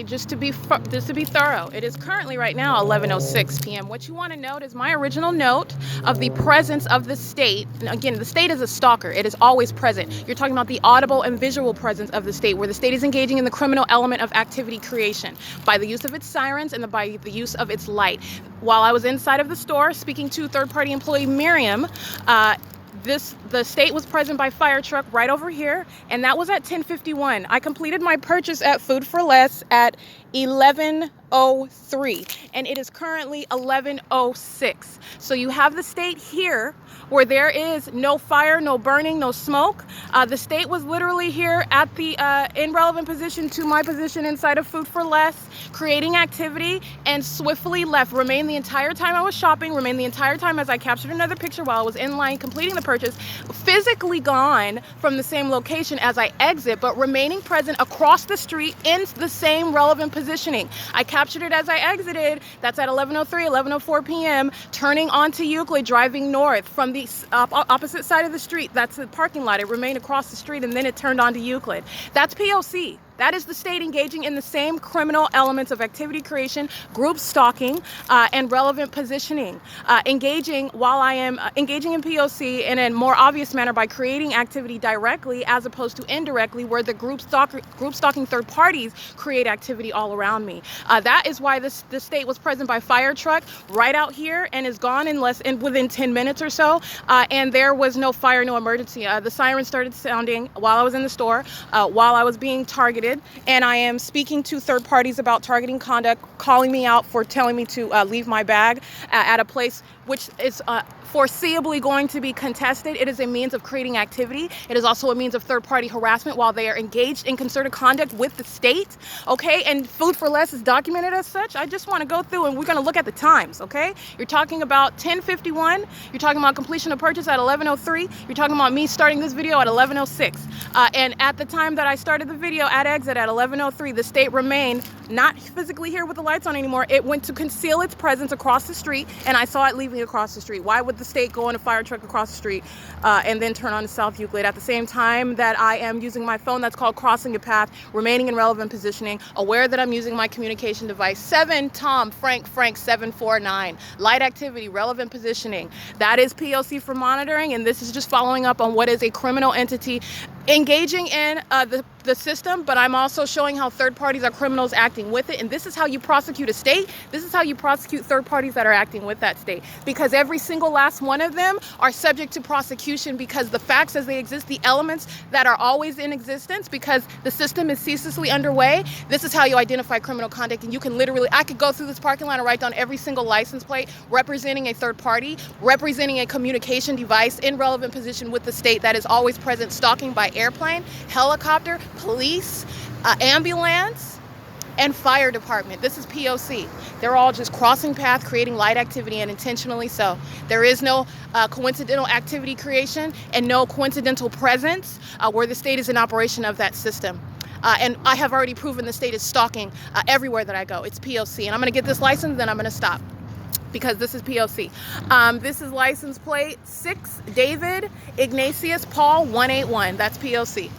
Just to be thorough, it is currently right now 11:06 p.m. What you want to note is my original note of the presence of the state. And again, the state is a stalker. It is always present. You're talking about the audible and visual presence of the state, where the state is engaging in the criminal element of activity creation by the use of its sirens and by the use of its light. While I was inside of the store speaking to third-party employee Miriam, the state was present by fire truck right over here, and that was at 10:51. I completed my purchase at Food for Less at 11:03, and it is currently 11:06. So you have the state here where there is no fire, no burning, no smoke. The state was literally here at the irrelevant position to my position inside of Food for Less, creating activity, and swiftly left. Remained the entire time I was shopping, remained the entire time as I captured another picture while I was in line completing the purchase, physically gone from the same location as I exit, but remaining present across the street in the same relevant positioning. I captured it as I exited. That's at 11:03, 11:04 p.m., turning onto Euclid, driving north from the opposite side of the street. That's the parking lot. It remained across the street, and then it turned onto Euclid. That's P.O.C. That is the state engaging in the same criminal elements of activity creation, group stalking, and relevant positioning. While I am engaging in P.O.C. in a more obvious manner by creating activity directly as opposed to indirectly, where the group stalking third parties create activity all around me. That is why the state was present by fire truck right out here and is gone within 10 minutes or so. And there was no fire, no emergency. The siren started sounding while I was in the store, while I was being targeted. And I am speaking to third parties about targeting conduct, calling me out for telling me to leave my bag at a place which is foreseeably going to be contested. It is a means of creating activity. It is also a means of third-party harassment while they are engaged in concerted conduct with the state, okay? And Food for Less is documented as such. I just want to go through and we're going to look at the times, okay? You're talking about 10:51. You're talking about completion of purchase at 11:03. You're talking about me starting this video at 11:06. And at the time that I started the video at exit at 11:03, the state remained not physically here with the lights on anymore. It went to conceal its presence across the street, and I saw it leaving across the street. Why would the state go in a fire truck across the street and then turn on to South Euclid at the same time that I am using my phone? That's called crossing a path, remaining in relevant positioning, aware that I'm using my communication device. 7 Tom Frank 749. Light activity, relevant positioning. That is P.O.C. for monitoring, and this is just following up on what is a criminal entity engaging in the system, but I'm also showing how third parties are criminals acting with it. And this is how you prosecute a state. This is how you prosecute third parties that are acting with that state, because every single last one of them are subject to prosecution, because the facts as they exist, the elements that are always in existence, because the system is ceaselessly underway. This is how you identify criminal conduct. And you can literally, I could go through this parking lot and write down every single license plate representing a third party, representing a communication device in relevant position with the state that is always present, stalking by airplane, helicopter, police, ambulance, and fire department. This is P.O.C. They're all just crossing path, creating light activity, and intentionally so. There is no coincidental activity creation and no coincidental presence where the state is in operation of that system. And I have already proven the state is stalking everywhere that I go. It's P.O.C. And I'm going to get this license, then I'm going to stop, because this is P.O.C. This is license plate 6 David Ignatius Paul 181. That's P.O.C.